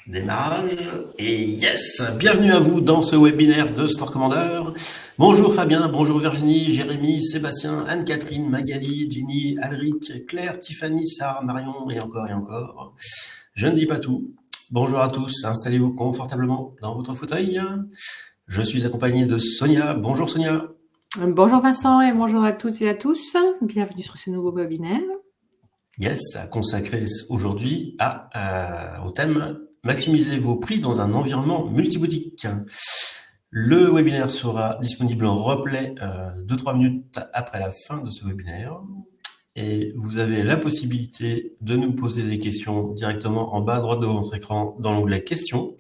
Démarrage. Et yes, bienvenue à vous dans ce webinaire de Store Commander. Bonjour Fabien, bonjour Virginie, Jérémy, Sébastien, Anne-Catherine, Magali, Ginny, Alric, Claire, Tiffany, Sarah, Marion et encore et encore. Je ne dis pas tout. Bonjour à tous, installez-vous confortablement dans votre fauteuil. Je suis accompagné de Sonia. Bonjour Sonia. Bonjour Vincent et bonjour à toutes et à tous. Bienvenue sur ce nouveau webinaire. Yes, consacré aujourd'hui au thème « Maximiser vos prix dans un environnement multiboutique ». Le webinaire sera disponible en replay 2-3 minutes après la fin de ce webinaire. Et vous avez la possibilité de nous poser des questions directement en bas à droite de votre écran dans l'onglet « Questions ».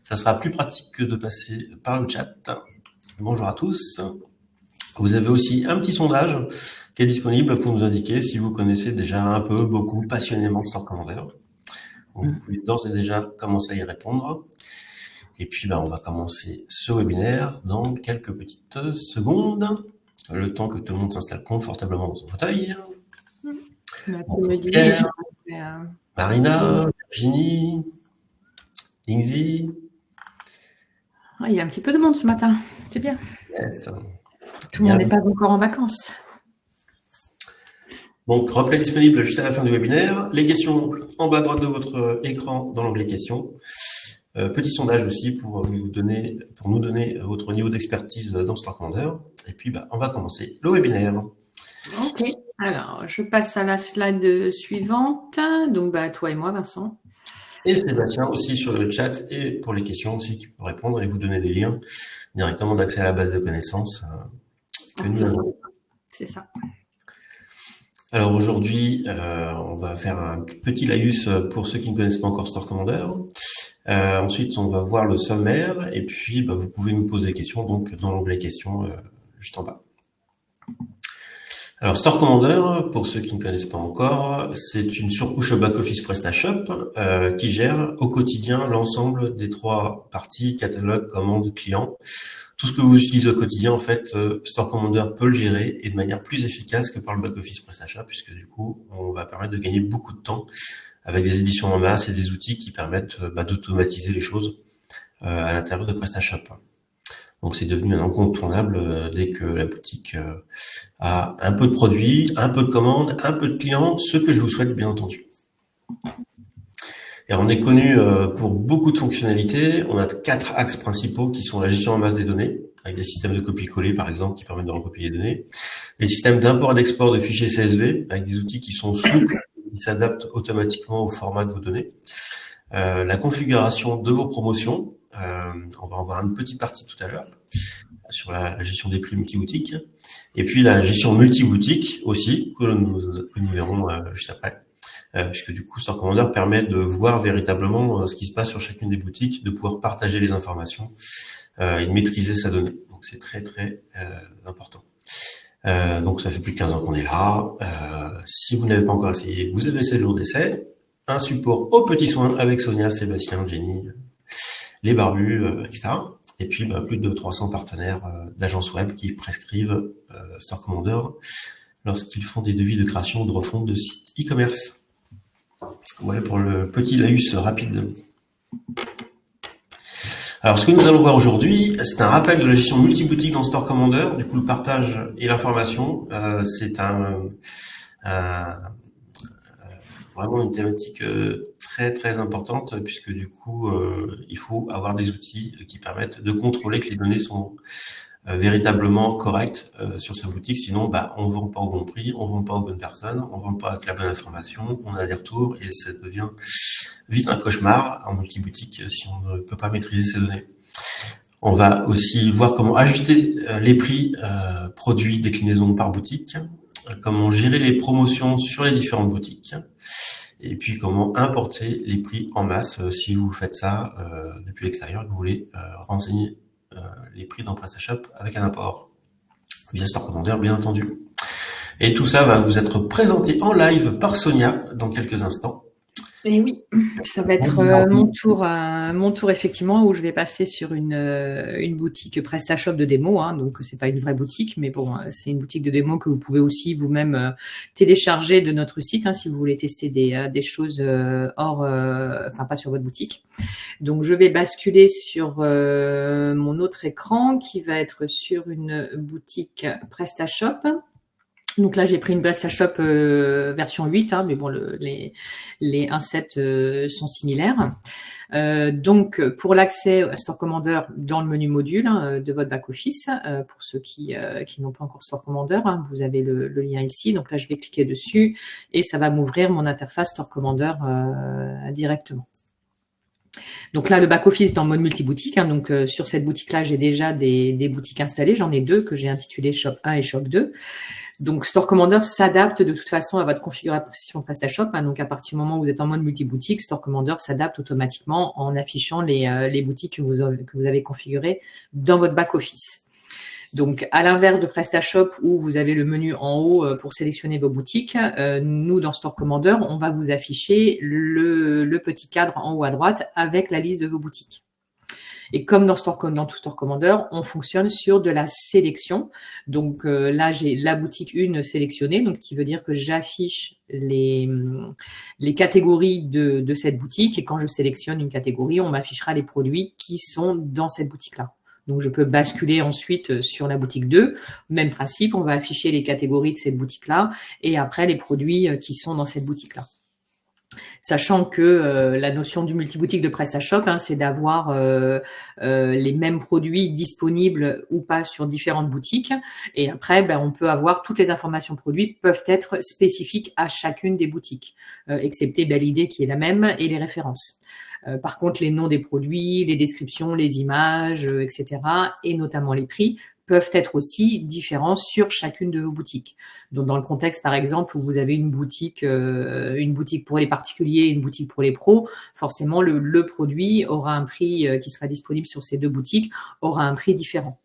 Ça sera plus pratique que de passer par le chat. Bonjour à tous. Vous avez aussi un petit sondage qui est disponible pour nous indiquer si vous connaissez déjà un peu, beaucoup, passionnément Store Commander. Vous pouvez d'ores et déjà commencer à y répondre. Et puis, on va commencer ce webinaire dans quelques petites secondes, le temps que tout le monde s'installe confortablement dans son fauteuil. Pierre, Marina, Virginie, Lingzi. Il y a un petit peu de monde ce matin, c'est bien. Yes. Tout le monde n'est pas encore en vacances. Donc, replay disponible juste à la fin du webinaire. Les questions en bas à droite de votre écran dans l'onglet questions. Petit sondage aussi pour nous donner votre niveau d'expertise dans Store Commander. Et puis, on va commencer le webinaire. Ok, alors je passe à la slide suivante. Donc, toi et moi, Vincent. Et Sébastien aussi sur le chat et pour les questions aussi qui peut répondre et vous donner des liens directement d'accès à la base de connaissances que nous avons. C'est ça. Alors aujourd'hui, on va faire un petit laïus pour ceux qui ne connaissent pas encore Store Commander. Ensuite, on va voir le sommaire et puis vous pouvez nous poser des questions donc dans l'onglet questions juste en bas. Alors Store Commander, pour ceux qui ne connaissent pas encore, c'est une surcouche back-office PrestaShop qui gère au quotidien l'ensemble des trois parties, catalogue, commande, client. Tout ce que vous utilisez au quotidien, en fait, Store Commander peut le gérer et de manière plus efficace que par le back-office PrestaShop, puisque du coup, on va permettre de gagner beaucoup de temps avec des éditions en masse et des outils qui permettent d'automatiser les choses à l'intérieur de PrestaShop. Donc, c'est devenu un incontournable dès que la boutique a un peu de produits, un peu de commandes, un peu de clients, ce que je vous souhaite, bien entendu. Et on est connu pour beaucoup de fonctionnalités. On a 4 axes principaux qui sont la gestion en masse des données, avec des systèmes de copier-coller, par exemple, qui permettent de recopier les données. Les systèmes d'import et d'export de fichiers CSV, avec des outils qui sont souples, qui s'adaptent automatiquement au format de vos données. La configuration de vos promotions. On va en voir une petite partie tout à l'heure sur la gestion des prix multi-boutiques. Et puis la gestion multi-boutique aussi, que nous verrons juste après. Puisque du coup, Store Commander permet de voir véritablement ce qui se passe sur chacune des boutiques, de pouvoir partager les informations et de maîtriser sa donnée. Donc c'est très très important. Donc ça fait plus de 15 ans qu'on est là. Si vous n'avez pas encore essayé, vous avez 7 jours d'essai. Un support aux petits soins avec Sonia, Sébastien, Jenny, les barbus, etc. Et puis plus de 300 partenaires d'agences web qui prescrivent Store Commander lorsqu'ils font des devis de création ou de refonte de sites e-commerce. Voilà pour le petit laïus rapide. Alors, ce que nous allons voir aujourd'hui, c'est un rappel de la gestion multiboutique dans Store Commander. Du coup, le partage et l'information, c'est vraiment une thématique très très importante puisque du coup, il faut avoir des outils qui permettent de contrôler que les données sont véritablement correctes sur sa boutique. Sinon, on vend pas au bon prix, on vend pas aux bonnes personnes, on vend pas avec la bonne information, on a des retours et ça devient vite un cauchemar en multiboutique si on ne peut pas maîtriser ces données. On va aussi voir comment ajuster les prix produits déclinaison par boutique, comment gérer les promotions sur les différentes boutiques, et puis comment importer les prix en masse si vous faites ça depuis l'extérieur et que vous voulez renseigner les prix dans PrestaShop avec un import via Store Commander, bien entendu. Et tout ça va vous être présenté en live par Sonia dans quelques instants. Et oui, ça va être mon tour effectivement, où je vais passer sur une boutique PrestaShop de démo, hein, donc c'est pas une vraie boutique, mais bon, c'est une boutique de démo que vous pouvez aussi vous-même télécharger de notre site, hein, si vous voulez tester des choses enfin pas sur votre boutique. Donc je vais basculer sur mon autre écran qui va être sur une boutique PrestaShop. Donc là, j'ai pris une PrestaShop version 8, hein, mais bon, les 1.7 sont similaires. Donc, pour l'accès à Store Commander dans le menu module, hein, de votre back-office, pour ceux qui n'ont pas encore Store Commander, hein, vous avez le lien ici. Donc là, je vais cliquer dessus et ça va m'ouvrir mon interface Store Commander directement. Donc là, le back-office est en mode multi-boutique. Hein, donc sur cette boutique-là, j'ai déjà des boutiques installées. J'en ai 2 que j'ai intitulées Shop 1 et Shop 2. Donc, Store Commander s'adapte de toute façon à votre configuration PrestaShop. Hein, donc, à partir du moment où vous êtes en mode multi-boutique, Store Commander s'adapte automatiquement en affichant les boutiques que vous avez configurées dans votre back-office. Donc, à l'inverse de PrestaShop où vous avez le menu en haut pour sélectionner vos boutiques, nous, dans Store Commander, on va vous afficher le petit cadre en haut à droite avec la liste de vos boutiques. Et comme dans tout Store Commander, on fonctionne sur de la sélection. Donc là, j'ai la boutique 1 sélectionnée, donc qui veut dire que j'affiche les catégories de cette boutique. Et quand je sélectionne une catégorie, on m'affichera les produits qui sont dans cette boutique-là. Donc, je peux basculer ensuite sur la boutique 2. Même principe, on va afficher les catégories de cette boutique-là et après les produits qui sont dans cette boutique-là. Sachant que la notion du multiboutique de PrestaShop, hein, c'est d'avoir les mêmes produits disponibles ou pas sur différentes boutiques. Et après, on peut avoir toutes les informations produits peuvent être spécifiques à chacune des boutiques, excepté l'idée qui est la même et les références. Par contre, les noms des produits, les descriptions, les images, etc., et notamment les prix, peuvent être aussi différents sur chacune de vos boutiques. Donc, dans le contexte, par exemple, où vous avez une boutique pour les particuliers, une boutique pour les pros, forcément, le produit aura un prix qui sera disponible sur ces 2 boutiques, aura un prix différent.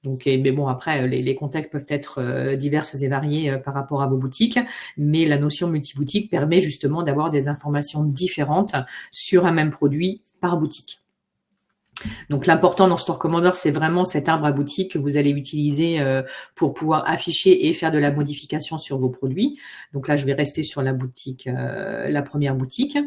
Donc, mais bon, après, les contextes peuvent être diverses et variés par rapport à vos boutiques, mais la notion multiboutique permet justement d'avoir des informations différentes sur un même produit par boutique. Donc, l'important dans Store Commander, c'est vraiment cet arbre à boutique que vous allez utiliser pour pouvoir afficher et faire de la modification sur vos produits. Donc là, je vais rester sur la boutique, la première boutique.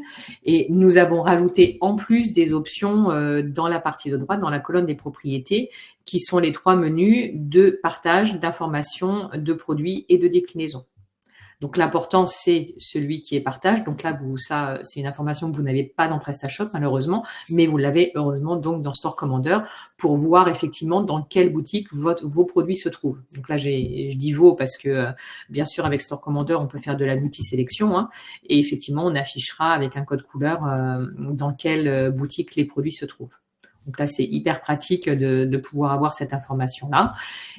Et nous avons rajouté en plus des options dans la partie de droite, dans la colonne des propriétés, qui sont les 3 menus de partage d'informations, de produits et de déclinaison. Donc, l'important, c'est celui qui est partage. Donc là, ça, c'est une information que vous n'avez pas dans PrestaShop, malheureusement, mais vous l'avez heureusement donc dans Store Commander pour voir effectivement dans quelle boutique vos produits se trouvent. Donc là, je dis vos parce que, bien sûr, avec Store Commander, on peut faire de la multi-sélection, hein, et effectivement, on affichera avec un code couleur dans quelle boutique les produits se trouvent. Donc là, c'est hyper pratique de pouvoir avoir cette information-là.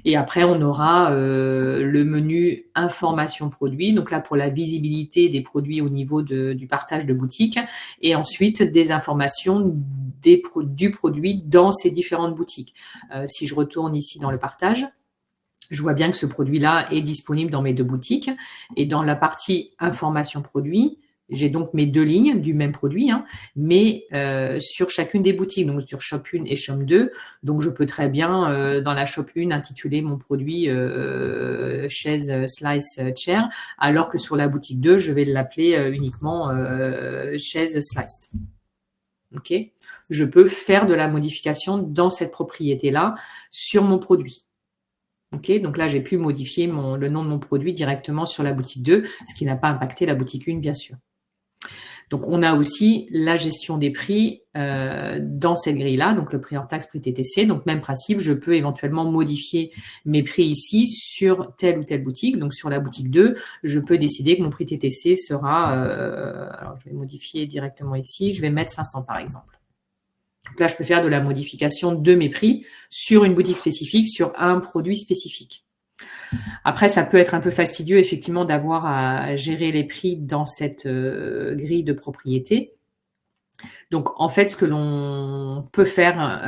Et après, on aura le menu information produit. Donc là, pour la visibilité des produits au niveau du partage de boutique. Et ensuite, des informations du produit dans ces différentes boutiques. Si je retourne ici dans le partage, je vois bien que ce produit-là est disponible dans mes 2 boutiques. Et dans la partie information produit, j'ai donc mes 2 lignes du même produit, hein, mais sur chacune des boutiques, donc sur Shop 1 et Shop 2. Donc, je peux très bien, dans la Shop 1, intituler mon produit chaise slice chair, alors que sur la boutique 2, je vais l'appeler uniquement chaise sliced. OK ? Je peux faire de la modification dans cette propriété-là sur mon produit. OK, donc là, j'ai pu modifier le nom de mon produit directement sur la boutique 2, ce qui n'a pas impacté la boutique 1, bien sûr. Donc, on a aussi la gestion des prix dans cette grille-là, donc le prix hors taxe, prix TTC. Donc, même principe, je peux éventuellement modifier mes prix ici sur telle ou telle boutique. Donc, sur la boutique 2, je peux décider que mon prix TTC sera… alors, je vais modifier directement ici. Je vais mettre 500 par exemple. Donc là, je peux faire de la modification de mes prix sur une boutique spécifique, sur un produit spécifique. Après, ça peut être un peu fastidieux, effectivement, d'avoir à gérer les prix dans cette grille de propriété. Donc, en fait, ce que l'on peut faire,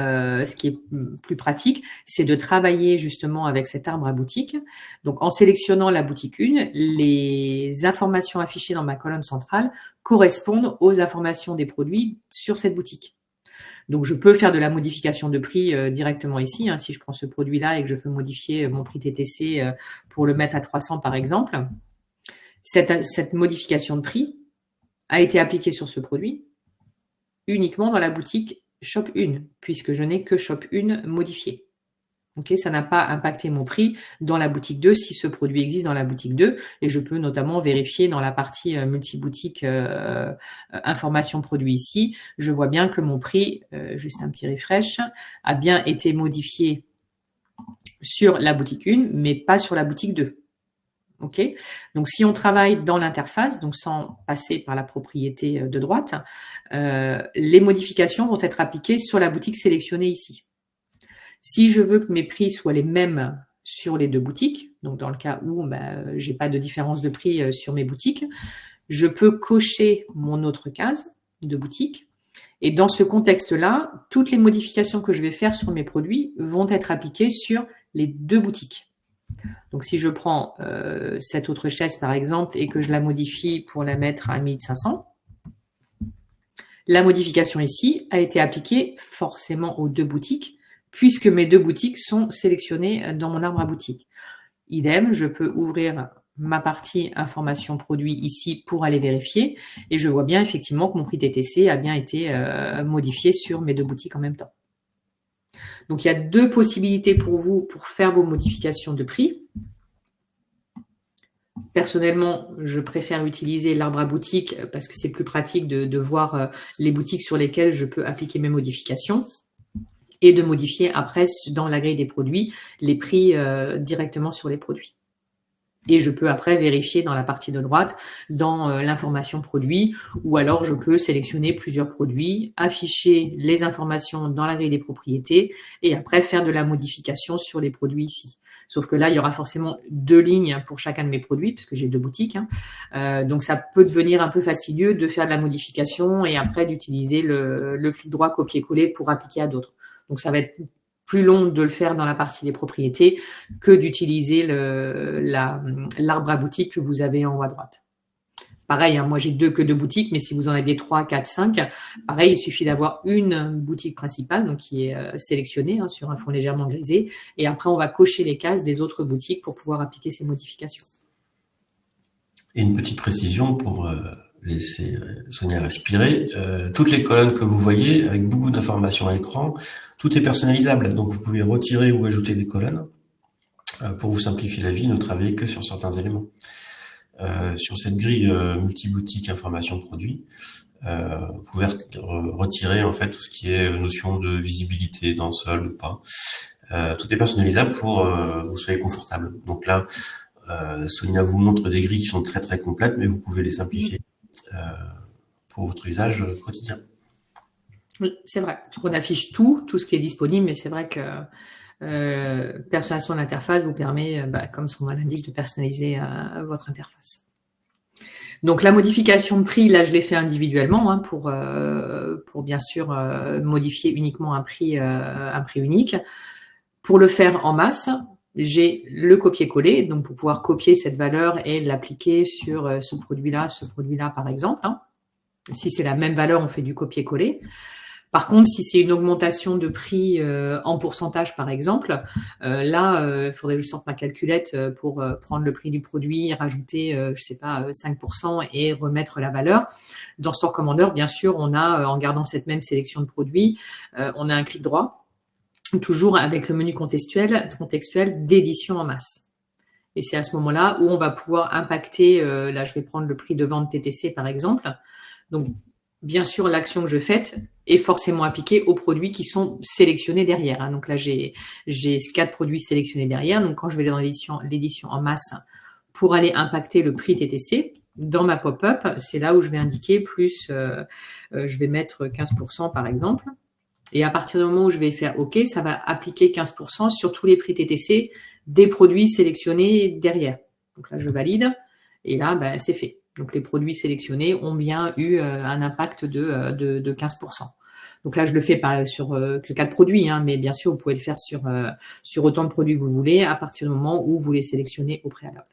ce qui est plus pratique, c'est de travailler justement avec cet arbre à boutique. Donc, en sélectionnant la boutique 1, les informations affichées dans ma colonne centrale correspondent aux informations des produits sur cette boutique. Donc, je peux faire de la modification de prix directement ici. Si je prends ce produit-là et que je veux modifier mon prix TTC pour le mettre à 300 par exemple, cette modification de prix a été appliquée sur ce produit uniquement dans la boutique Shop 1, puisque je n'ai que Shop 1 modifié. Okay, ça n'a pas impacté mon prix dans la boutique 2 si ce produit existe dans la boutique 2. Et je peux notamment vérifier dans la partie multiboutique information produit ici. Je vois bien que mon prix, juste un petit refresh, a bien été modifié sur la boutique 1, mais pas sur la boutique 2. Ok, donc si on travaille dans l'interface, donc sans passer par la propriété de droite, les modifications vont être appliquées sur la boutique sélectionnée ici. Si je veux que mes prix soient les mêmes sur les deux boutiques, donc dans le cas où j'ai pas de différence de prix sur mes boutiques, je peux cocher mon autre case de boutique. Et dans ce contexte-là, toutes les modifications que je vais faire sur mes produits vont être appliquées sur les deux boutiques. Donc, si je prends cette autre chaise, par exemple, et que je la modifie pour la mettre à 1500, la modification ici a été appliquée forcément aux deux boutiques, puisque mes deux boutiques sont sélectionnées dans mon arbre à boutique. Idem, je peux ouvrir ma partie information produit ici pour aller vérifier, et je vois bien effectivement que mon prix TTC a bien été modifié sur mes deux boutiques en même temps. Donc, il y a deux possibilités pour vous pour faire vos modifications de prix. Personnellement, je préfère utiliser l'arbre à boutique parce que c'est plus pratique de voir les boutiques sur lesquelles je peux appliquer mes modifications et de modifier après dans la grille des produits les prix directement sur les produits. Et je peux après vérifier dans la partie de droite, dans l'information produit, ou alors je peux sélectionner plusieurs produits, afficher les informations dans la grille des propriétés et après faire de la modification sur les produits ici. Sauf que là, il y aura forcément deux lignes pour chacun de mes produits, puisque j'ai deux boutiques. Donc, ça peut devenir un peu fastidieux de faire de la modification et après d'utiliser le clic droit copier-coller pour appliquer à d'autres. Donc, ça va être plus long de le faire dans la partie des propriétés que d'utiliser l'arbre à boutique que vous avez en haut à droite. Pareil, moi j'ai que deux boutiques, mais si vous en aviez 3, 4, 5, pareil, il suffit d'avoir une boutique principale donc qui est sélectionnée sur un fond légèrement grisé. Et après, on va cocher les cases des autres boutiques pour pouvoir appliquer ces modifications. Et une petite précision pour laisser Sonia respirer. Toutes les colonnes que vous voyez, avec beaucoup d'informations à l'écran, tout est personnalisable. Donc, vous pouvez retirer ou ajouter des colonnes. Pour vous simplifier la vie, ne travaillez que sur certains éléments. Sur cette grille multi-boutique information produit, vous pouvez retirer en fait tout ce qui est notion de visibilité dans solde ou pas. Tout est personnalisable pour que vous soyez confortable. Donc là, Sonia vous montre des grilles qui sont très très complètes, mais vous pouvez les simplifier pour votre usage quotidien. Oui, c'est vrai. On affiche tout ce qui est disponible, mais c'est vrai que personnalisation de l'interface vous permet, comme son nom l'indique, de personnaliser votre interface. Donc la modification de prix, là je l'ai fait individuellement pour bien sûr modifier uniquement un prix unique. Pour le faire en masse, j'ai le copier-coller, donc pour pouvoir copier cette valeur et l'appliquer sur ce produit-là par exemple. Si c'est la même valeur, on fait du copier-coller. Par contre, si c'est une augmentation de prix en pourcentage, par exemple, là, il faudrait que je sorte ma calculette pour prendre le prix du produit, rajouter, 5% et remettre la valeur. Dans Store Commander, bien sûr, on a, en gardant cette même sélection de produits, on a un clic droit, toujours avec le menu contextuel d'édition en masse. Et c'est à ce moment-là où on va pouvoir impacter, là, je vais prendre le prix de vente TTC, par exemple. Donc, bien sûr, l'action que je fais est forcément appliquée aux produits qui sont sélectionnés derrière. Donc là, j'ai 4 produits sélectionnés derrière. Donc, quand je vais dans l'édition en masse pour aller impacter le prix TTC, dans ma pop-up, c'est là où je vais indiquer plus, je vais mettre 15% par exemple. Et à partir du moment où je vais faire OK, ça va appliquer 15% sur tous les prix TTC des produits sélectionnés derrière. Donc là, je valide et là, c'est fait. Donc, les produits sélectionnés ont bien eu un impact de 15%. Donc là, je le fais sur que 4 produits, hein, mais bien sûr, vous pouvez le faire sur autant de produits que vous voulez à partir du moment où vous les sélectionnez au préalable.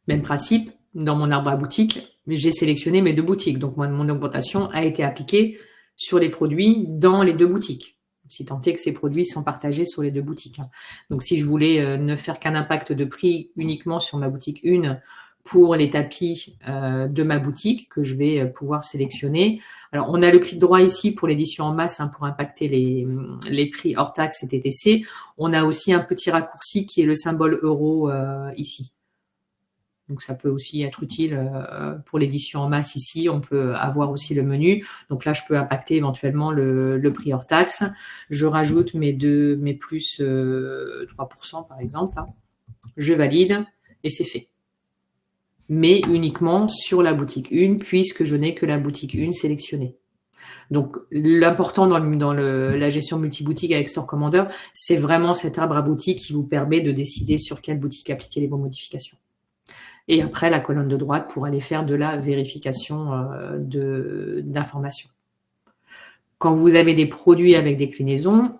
Même principe, dans mon arbre à boutique, j'ai sélectionné mes 2 boutiques. Donc, mon augmentation a été appliquée sur les produits dans les 2 boutiques, si tant est que ces produits sont partagés sur les 2 boutiques. Donc, si je voulais ne faire qu'un impact de prix uniquement sur ma boutique 1 pour les tapis de ma boutique que je vais pouvoir sélectionner. Alors, on a le clic droit ici pour l'édition en masse pour impacter les prix hors taxe et TTC. On a aussi un petit raccourci qui est le symbole euro ici. Donc, ça peut aussi être utile pour l'édition en masse ici. On peut avoir aussi le menu. Donc là, je peux impacter éventuellement le prix hors taxe. Je rajoute mes plus 3% par exemple. Je valide et c'est fait. Mais uniquement sur la boutique 1 puisque je n'ai que la boutique 1 sélectionnée. Donc, l'important dans la gestion multi-boutique avec Store Commander, c'est vraiment cet arbre à boutique qui vous permet de décider sur quelle boutique appliquer les bonnes modifications. Et après, la colonne de droite pour aller faire de la vérification d'informations. Quand vous avez des produits avec déclinaison,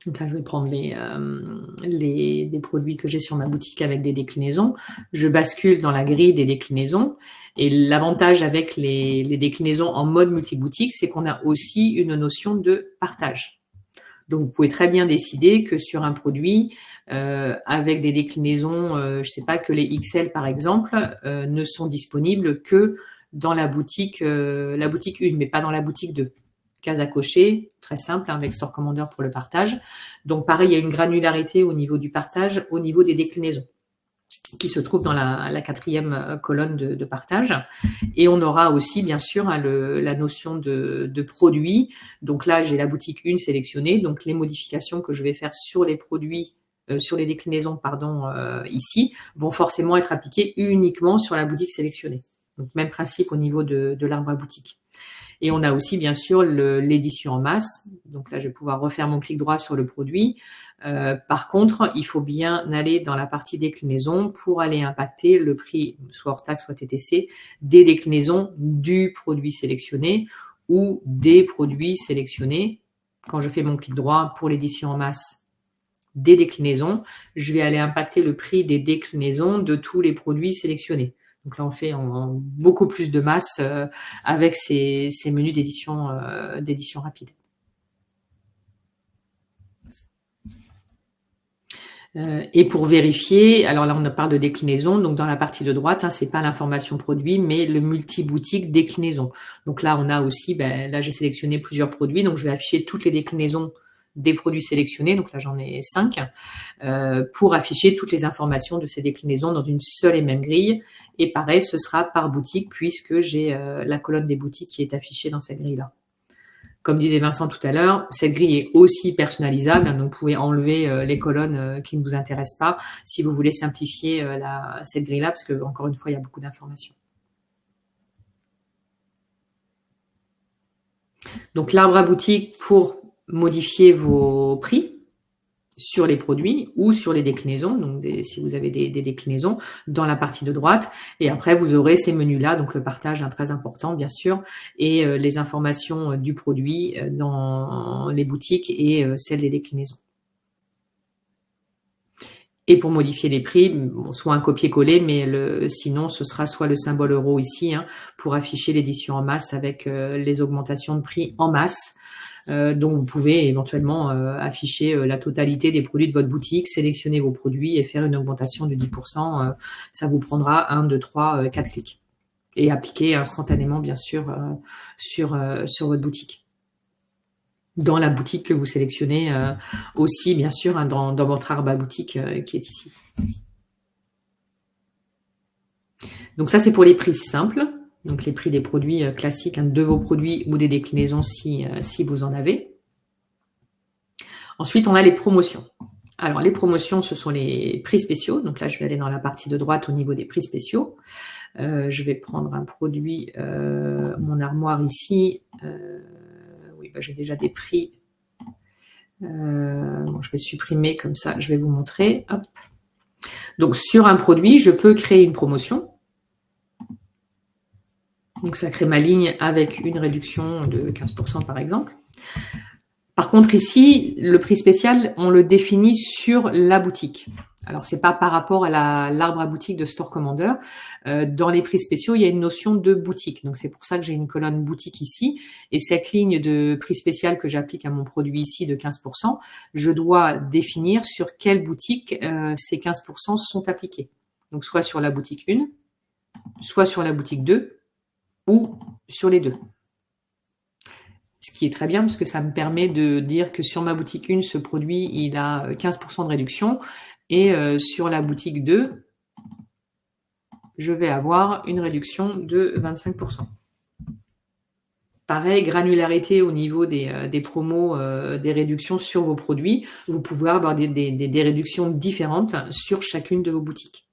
donc là, je vais prendre les produits que j'ai sur ma boutique avec des déclinaisons. Je bascule dans la grille des déclinaisons. Et l'avantage avec les déclinaisons en mode multi-boutique, c'est qu'on a aussi une notion de partage. Donc, vous pouvez très bien décider que sur un produit, avec des déclinaisons, je ne sais pas, que les XL par exemple, ne sont disponibles que dans la boutique 1, mais pas dans la boutique 2. Case à cocher, très simple, avec Store Commander pour le partage. Donc, pareil, il y a une granularité au niveau du partage, au niveau des déclinaisons, qui se trouve dans la 4e colonne de partage. Et on aura aussi, bien sûr, la notion de produit. Donc là, j'ai la boutique 1 sélectionnée. Donc, les modifications que je vais faire sur les produits, sur les déclinaisons, ici, vont forcément être appliquées uniquement sur la boutique sélectionnée. Donc, même principe au niveau de l'arbre à boutique. Et on a aussi, bien sûr, l'édition en masse. Donc là, je vais pouvoir refaire mon clic droit sur le produit. Par contre, il faut bien aller dans la partie déclinaison pour aller impacter le prix, soit hors taxe, soit TTC, des déclinaisons du produit sélectionné ou des produits sélectionnés. Quand je fais mon clic droit pour l'édition en masse des déclinaisons, je vais aller impacter le prix des déclinaisons de tous les produits sélectionnés. Donc là, on fait en beaucoup plus de masse avec ces menus d'édition rapide. Et pour vérifier, alors là, on parle de déclinaison. Donc, dans la partie de droite, c'est pas l'information produit, mais le multi-boutique déclinaison. Donc là, on a aussi, là, j'ai sélectionné plusieurs produits. Donc, je vais afficher toutes les déclinaisons des produits sélectionnés, donc là j'en ai 5, pour afficher toutes les informations de ces déclinaisons dans une seule et même grille. Et pareil, ce sera par boutique puisque j'ai la colonne des boutiques qui est affichée dans cette grille-là. Comme disait Vincent tout à l'heure, cette grille est aussi personnalisable, donc vous pouvez enlever les colonnes qui ne vous intéressent pas si vous voulez simplifier cette grille-là, parce que encore une fois, il y a beaucoup d'informations. Donc l'arbre à boutique pour modifier vos prix sur les produits ou sur les déclinaisons, donc si vous avez des déclinaisons dans la partie de droite. Et après, vous aurez ces menus-là, donc le partage, très important, bien sûr, et les informations du produit dans les boutiques et celles des déclinaisons. Et pour modifier les prix, soit un copier-coller, mais sinon, ce sera soit le symbole euro ici, pour afficher l'édition en masse avec les augmentations de prix en masse. Donc, vous pouvez éventuellement afficher la totalité des produits de votre boutique, sélectionner vos produits et faire une augmentation de 10%. Ça vous prendra 1, 2, 3, 4 clics. Et appliquer instantanément, bien sûr, sur votre boutique. Dans la boutique que vous sélectionnez aussi, bien sûr, dans votre arbre à boutique qui est ici. Donc, ça, c'est pour les prix simples. Donc, les prix des produits classiques, de vos produits ou des déclinaisons si vous en avez. Ensuite, on a les promotions. Alors, les promotions, ce sont les prix spéciaux. Donc là, je vais aller dans la partie de droite au niveau des prix spéciaux. Je vais prendre un produit, mon armoire ici. Oui, j'ai déjà des prix. Bon, je vais le supprimer comme ça, je vais vous montrer. Hop. Donc, sur un produit, je peux créer une promotion. Donc, ça crée ma ligne avec une réduction de 15% par exemple. Par contre, ici, le prix spécial, on le définit sur la boutique. Alors, c'est pas par rapport à l'arbre à boutique de Store Commander. Dans les prix spéciaux, il y a une notion de boutique. Donc, c'est pour ça que j'ai une colonne boutique ici. Et cette ligne de prix spécial que j'applique à mon produit ici de 15%, je dois définir sur quelle boutique ces 15% sont appliqués. Donc, soit sur la boutique 1, soit sur la boutique 2, ou sur les deux. Ce qui est très bien parce que ça me permet de dire que sur ma boutique 1, ce produit, il a 15% de réduction et sur la boutique 2, je vais avoir une réduction de 25%. Pareil, granularité au niveau des promos, des réductions sur vos produits. Vous pouvez avoir des réductions différentes sur chacune de vos boutiques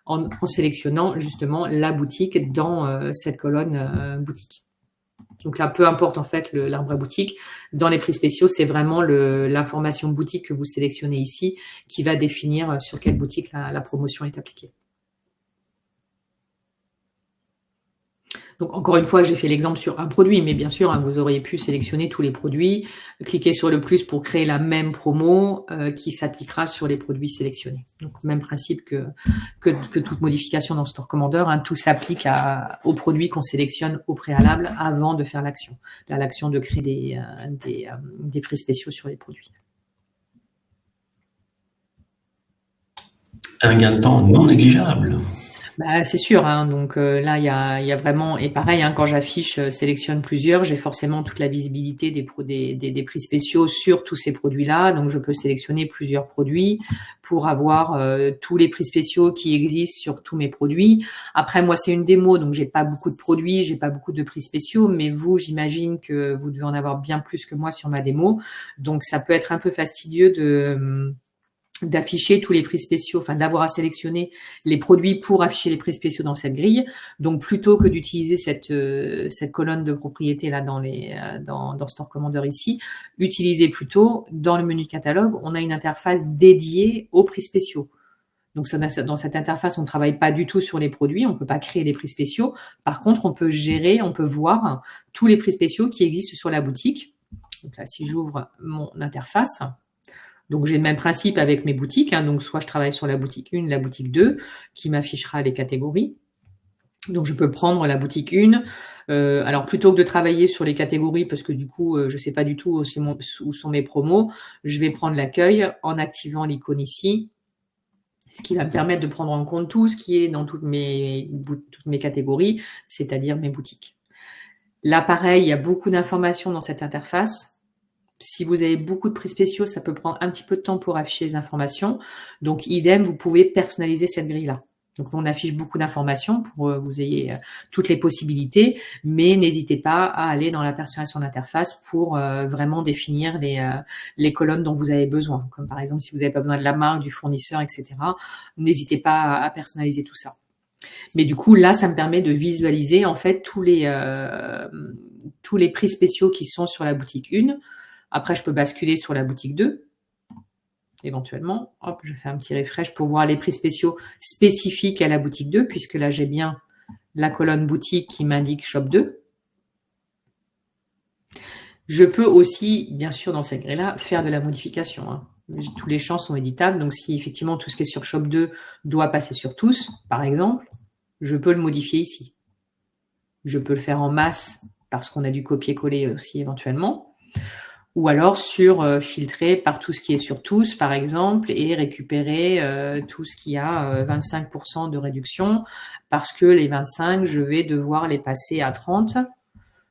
en sélectionnant justement la boutique dans cette colonne boutique. Donc là, peu importe en fait l'arbre à boutique, dans les prix spéciaux, c'est vraiment l'information boutique que vous sélectionnez ici qui va définir sur quelle boutique la promotion est appliquée. Donc encore une fois, j'ai fait l'exemple sur un produit, mais bien sûr, vous auriez pu sélectionner tous les produits, cliquer sur le plus pour créer la même promo qui s'appliquera sur les produits sélectionnés. Donc même principe que toute modification dans Store Commander, tout s'applique aux produits qu'on sélectionne au préalable avant de faire l'action. L'action de créer des prix spéciaux sur les produits. Un gain de temps non négligeable. C'est sûr, donc là il y a vraiment, et pareil, quand j'affiche sélectionne plusieurs, j'ai forcément toute la visibilité des prix spéciaux sur tous ces produits-là, donc je peux sélectionner plusieurs produits pour avoir tous les prix spéciaux qui existent sur tous mes produits. Après moi c'est une démo, donc j'ai pas beaucoup de produits, j'ai pas beaucoup de prix spéciaux, mais vous j'imagine que vous devez en avoir bien plus que moi sur ma démo, donc ça peut être un peu fastidieux d'afficher tous les prix spéciaux, d'avoir à sélectionner les produits pour afficher les prix spéciaux dans cette grille. Donc, plutôt que d'utiliser cette colonne de propriété là dans Store Commander ici, utilisez plutôt dans le menu catalogue, on a une interface dédiée aux prix spéciaux. Donc, dans cette interface, on ne travaille pas du tout sur les produits, on ne peut pas créer des prix spéciaux. Par contre, on peut voir tous les prix spéciaux qui existent sur la boutique. Donc là, si j'ouvre mon interface, donc, j'ai le même principe avec mes boutiques. Donc, soit je travaille sur la boutique 1, la boutique 2, qui m'affichera les catégories. Donc, je peux prendre la boutique 1. Alors, plutôt que de travailler sur les catégories, parce que du coup, je ne sais pas du tout où sont mes promos, je vais prendre l'accueil en activant l'icône ici, ce qui va me permettre de prendre en compte tout ce qui est dans toutes mes catégories, c'est-à-dire mes boutiques. Là, pareil, il y a beaucoup d'informations dans cette interface. Si vous avez beaucoup de prix spéciaux, ça peut prendre un petit peu de temps pour afficher les informations. Donc, idem, vous pouvez personnaliser cette grille-là. Donc, on affiche beaucoup d'informations pour que vous ayez toutes les possibilités, mais n'hésitez pas à aller dans la personnalisation d'interface pour vraiment définir les colonnes dont vous avez besoin. Comme par exemple, si vous n'avez pas besoin de la marque, du fournisseur, etc., n'hésitez pas à personnaliser tout ça. Mais du coup, là, ça me permet de visualiser en fait tous les prix spéciaux qui sont sur la boutique 1. Après, je peux basculer sur la boutique 2, éventuellement. Hop, je fais un petit refresh pour voir les prix spéciaux spécifiques à la boutique 2, puisque là, j'ai bien la colonne boutique qui m'indique Shop 2. Je peux aussi, bien sûr, dans cette grille-là, faire de la modification. Tous les champs sont éditables, donc si effectivement tout ce qui est sur Shop 2 doit passer sur tous, par exemple, je peux le modifier ici. Je peux le faire en masse parce qu'on a du copier-coller aussi éventuellement. Ou alors filtrer par tout ce qui est sur tous, par exemple, et récupérer tout ce qui a 25% de réduction, parce que les 25, je vais devoir les passer à 30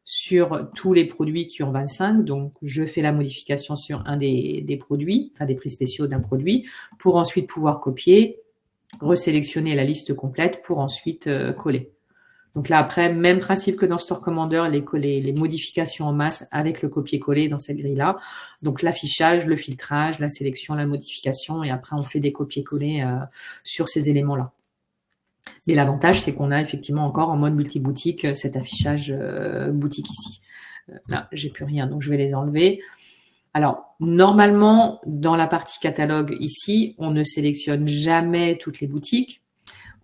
sur tous les produits qui ont 25. Donc, je fais la modification sur un des produits, des prix spéciaux d'un produit, pour ensuite pouvoir copier, resélectionner la liste complète pour ensuite coller. Donc là, après, même principe que dans Store Commander, les modifications en masse avec le copier-coller dans cette grille-là. Donc l'affichage, le filtrage, la sélection, la modification, et après, on fait des copier-coller sur ces éléments-là. Mais l'avantage, c'est qu'on a effectivement encore en mode multi-boutique cet affichage boutique ici. Là, j'ai plus rien, donc je vais les enlever. Alors, normalement, dans la partie catalogue ici, on ne sélectionne jamais toutes les boutiques.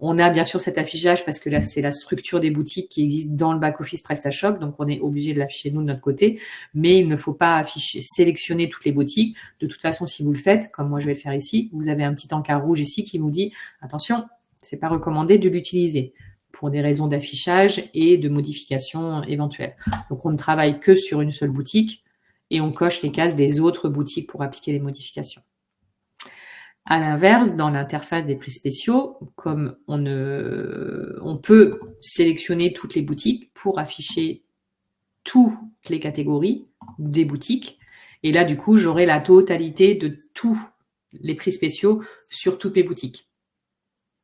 On a bien sûr cet affichage parce que là, c'est la structure des boutiques qui existe dans le back-office PrestaShop, donc on est obligé de l'afficher nous de notre côté, mais il ne faut pas sélectionner toutes les boutiques. De toute façon, si vous le faites, comme moi je vais le faire ici, vous avez un petit encart rouge ici qui vous dit « Attention, c'est pas recommandé de l'utiliser » pour des raisons d'affichage et de modification éventuelles. Donc, on ne travaille que sur une seule boutique et on coche les cases des autres boutiques pour appliquer les modifications. À l'inverse, dans l'interface des prix spéciaux, comme on peut sélectionner toutes les boutiques pour afficher toutes les catégories des boutiques. Et là, du coup, j'aurai la totalité de tous les prix spéciaux sur toutes les boutiques.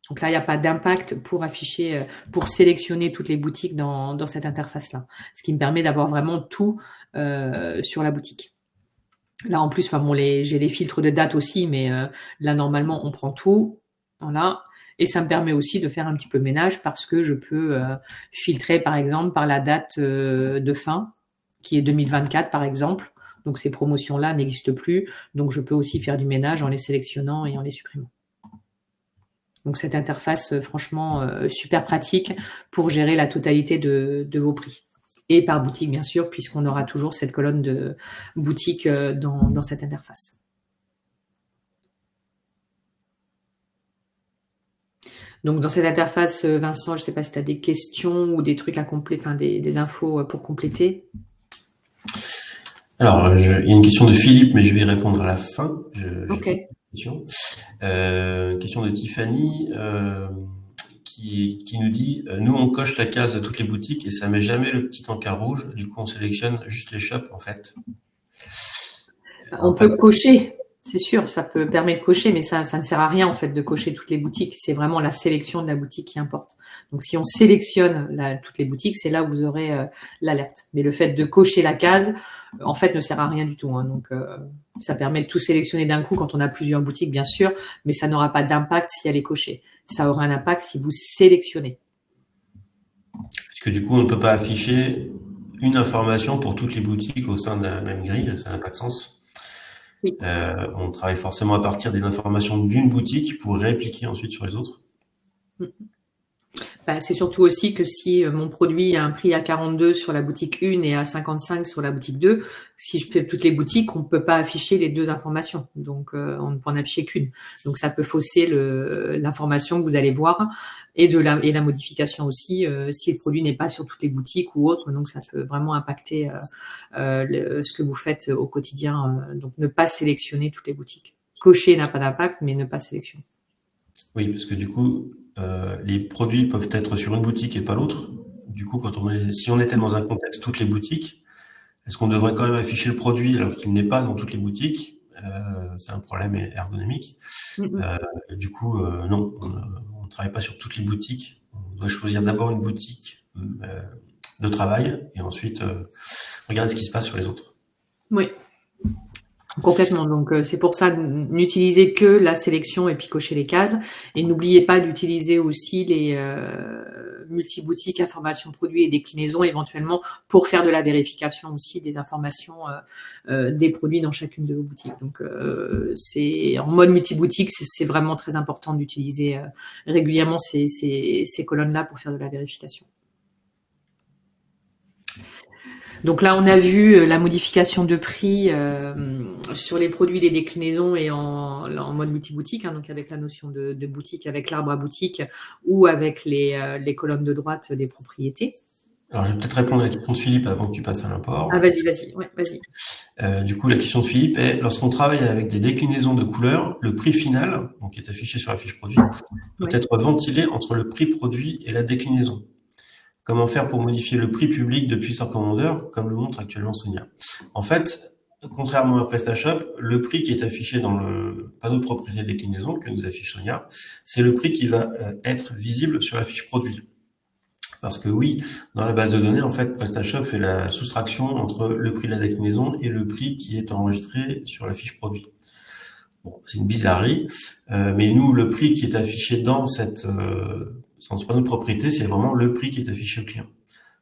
Donc là, il n'y a pas d'impact pour afficher, pour sélectionner toutes les boutiques dans cette interface-là. Ce qui me permet d'avoir vraiment tout sur la boutique. Là, en plus, j'ai les filtres de date aussi, mais là, normalement, on prend tout. Voilà. Et ça me permet aussi de faire un petit peu de ménage parce que je peux filtrer, par exemple, par la date de fin, qui est 2024, par exemple. Donc, ces promotions-là n'existent plus. Donc, je peux aussi faire du ménage en les sélectionnant et en les supprimant. Donc, cette interface, franchement, super pratique pour gérer la totalité de vos prix. Et par boutique, bien sûr, puisqu'on aura toujours cette colonne de boutique dans cette interface. Donc, dans cette interface, Vincent, je ne sais pas si tu as des questions ou des trucs à compléter, enfin, des infos pour compléter. Alors, il y a une question de Philippe, mais je vais y répondre à la fin. Ok. Question de Tiffany qui nous dit nous on coche la case de toutes les boutiques et ça met jamais le petit encart rouge, du coup on sélectionne juste les shops en fait. On peut cocher, c'est sûr, ça peut permettre de cocher, mais ça ne sert à rien en fait de cocher toutes les boutiques, c'est vraiment la sélection de la boutique qui importe. Donc si on sélectionne toutes les boutiques, c'est là où vous aurez l'alerte. Mais le fait de cocher la case, en fait, ne sert à rien du tout. Hein. Donc ça permet de tout sélectionner d'un coup quand on a plusieurs boutiques, bien sûr, mais ça n'aura pas d'impact si elle est cochée. Ça aura un impact si vous sélectionnez. Parce que du coup, on ne peut pas afficher une information pour toutes les boutiques au sein de la même grille, ça n'a pas de sens. Oui. On travaille forcément à partir des informations d'une boutique pour répliquer ensuite sur les autres. C'est surtout aussi que si mon produit a un prix à 42 sur la boutique 1 et à 55 sur la boutique 2, si je fais toutes les boutiques, on ne peut pas afficher les deux informations. Donc, on ne peut en afficher qu'une. Donc, ça peut fausser l'information que vous allez voir et la modification aussi si le produit n'est pas sur toutes les boutiques ou autre. Donc, ça peut vraiment impacter ce que vous faites au quotidien. Donc, ne pas sélectionner toutes les boutiques. Cocher n'a pas d'impact, mais ne pas sélectionner. Oui, parce que du coup, les produits peuvent être sur une boutique et pas l'autre. Du coup, si on était dans un contexte toutes les boutiques, est-ce qu'on devrait quand même afficher le produit alors qu'il n'est pas dans toutes les boutiques? C'est un problème ergonomique. Du coup, non, on ne travaille pas sur toutes les boutiques. On doit choisir d'abord une boutique de travail et ensuite regarder ce qui se passe sur les autres. Oui. Complètement. Donc, c'est pour ça, n'utilisez que la sélection et puis cocher les cases. Et n'oubliez pas d'utiliser aussi les multi-boutiques, informations produits et déclinaisons éventuellement pour faire de la vérification aussi des informations des produits dans chacune de vos boutiques. Donc, c'est en mode multi-boutique, c'est vraiment très important d'utiliser régulièrement ces colonnes-là pour faire de la vérification. Donc là, on a vu la modification de prix sur les produits, les déclinaisons et en mode multi-boutique, hein, donc avec la notion de boutique, avec l'arbre à boutique ou avec les colonnes de droite des propriétés. Alors, je vais peut-être répondre à la question de Philippe avant que tu passes à l'import. Ah, vas-y. Ouais, vas-y. Du coup, la question de Philippe est, lorsqu'on travaille avec des déclinaisons de couleurs, le prix final, donc qui est affiché sur la fiche produit, peut être ventilé entre le prix produit et la déclinaison. Comment faire pour modifier le prix public depuis son commandeur, comme le montre actuellement Sonia? En fait, contrairement à PrestaShop, le prix qui est affiché dans le panneau de propriété de déclinaison que nous affiche Sonia, c'est le prix qui va être visible sur la fiche produit. Parce que oui, dans la base de données, en fait, PrestaShop fait la soustraction entre le prix de la déclinaison et le prix qui est enregistré sur la fiche produit. Bon, c'est une bizarrerie, mais nous, le prix qui est affiché dans ce panneau de propriété, c'est vraiment le prix qui est affiché au client.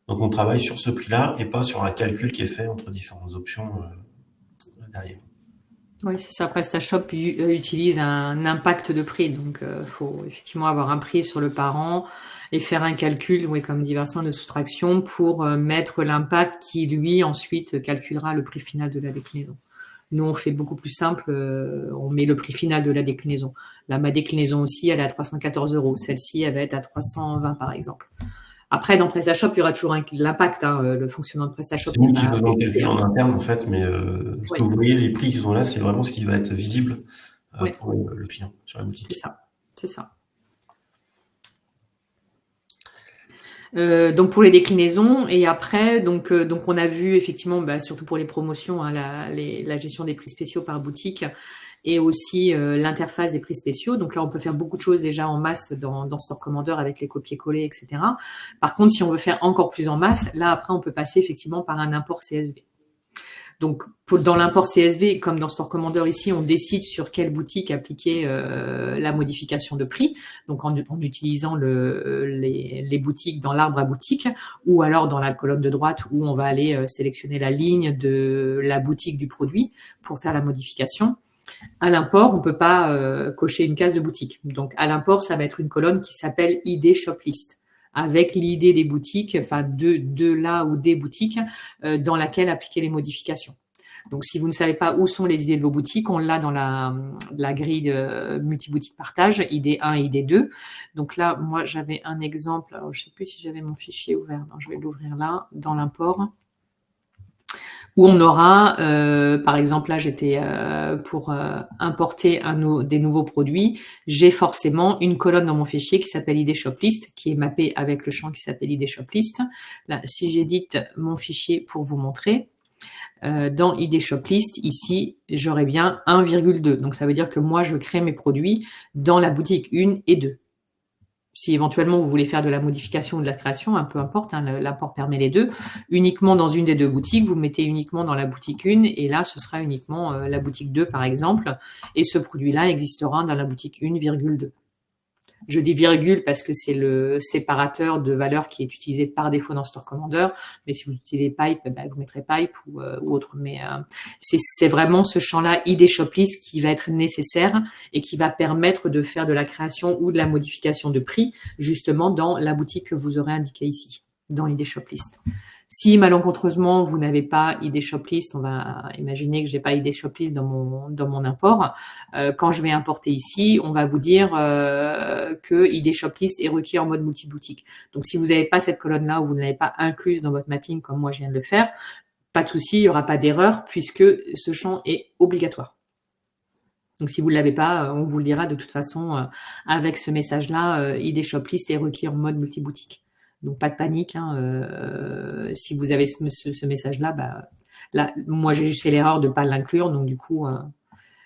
Donc, on travaille sur ce prix-là et pas sur un calcul qui est fait entre différentes options derrière. Oui, c'est ça. PrestaShop utilise un impact de prix. Donc, faut effectivement avoir un prix sur le parent et faire un calcul, oui, comme dit Vincent, de soustraction pour mettre l'impact qui, lui, ensuite calculera le prix final de la déclinaison. Nous, on fait beaucoup plus simple. On met le prix final de la déclinaison. Là, ma déclinaison aussi, elle est à 314 €. Celle-ci, elle va être à 320, par exemple. Après, dans PrestaShop, il y aura toujours l'impact. Le fonctionnement de PrestaShop C'est n'est nous qui pas faisons le calcul en interne, en fait, mais ce que Oui, vous voyez, les prix qui sont là, c'est vraiment ce qui va être visible oui, pour le client sur la c'est boutique. ça. C'est ça. Donc pour les déclinaisons et après donc on a vu effectivement surtout pour les promotions la gestion des prix spéciaux par boutique et aussi l'interface des prix spéciaux. Donc là on peut faire beaucoup de choses déjà en masse dans Store Commander avec les copier-coller, etc. Par contre si on veut faire encore plus en masse, là après on peut passer effectivement par un import CSV. Donc, dans l'import CSV, comme dans Store Commander ici, on décide sur quelle boutique appliquer la modification de prix, donc en utilisant les boutiques dans l'arbre à boutique, ou alors dans la colonne de droite où on va aller sélectionner la ligne de la boutique du produit pour faire la modification. À l'import, on ne peut pas cocher une case de boutique. Donc, à l'import, ça va être une colonne qui s'appelle ID Shop List, avec l'idée des boutiques, enfin de là ou des boutiques dans laquelle appliquer les modifications. Donc, si vous ne savez pas où sont les idées de vos boutiques, on l'a dans la grille de multi-boutique partage, ID 1 et ID 2. Donc là, moi, j'avais un exemple. Alors, je ne sais plus si j'avais mon fichier ouvert. Non, je vais l'ouvrir là, dans l'import. Où on aura, par exemple, là, j'étais pour importer des nouveaux produits. J'ai forcément une colonne dans mon fichier qui s'appelle ID Shop List, qui est mappée avec le champ qui s'appelle ID Shop List. Là, si j'édite mon fichier pour vous montrer, dans ID Shop List, ici, j'aurai bien 1,2. Donc, ça veut dire que moi, je crée mes produits dans la boutique 1 et 2. Si éventuellement vous voulez faire de la modification ou de la création, peu importe, l'import permet les deux, uniquement dans une des deux boutiques, vous mettez uniquement dans la boutique 1 et là, ce sera uniquement la boutique 2 par exemple, et ce produit-là existera dans la boutique 1,2. Je dis virgule parce que c'est le séparateur de valeur qui est utilisé par défaut dans Store Commander. Mais si vous utilisez pipe, vous mettrez pipe ou autre. Mais c'est vraiment ce champ-là, ID Shop List, qui va être nécessaire et qui va permettre de faire de la création ou de la modification de prix, justement dans la boutique que vous aurez indiquée ici, dans ID Shop List. Si malencontreusement vous n'avez pas ID Shop List, on va imaginer que j'ai pas ID Shop List dans mon import. Quand je vais importer ici, on va vous dire que ID Shop List est requis en mode multi-boutique. Donc si vous n'avez pas cette colonne-là ou vous ne l'avez pas incluse dans votre mapping comme moi je viens de le faire, pas de souci, il n'y aura pas d'erreur puisque ce champ est obligatoire. Donc si vous ne l'avez pas, on vous le dira de toute façon avec ce message-là, ID Shop List est requis en mode multi-boutique. Donc pas de panique. Si vous avez ce message-là, là, moi j'ai juste fait l'erreur de ne pas l'inclure. Donc du coup,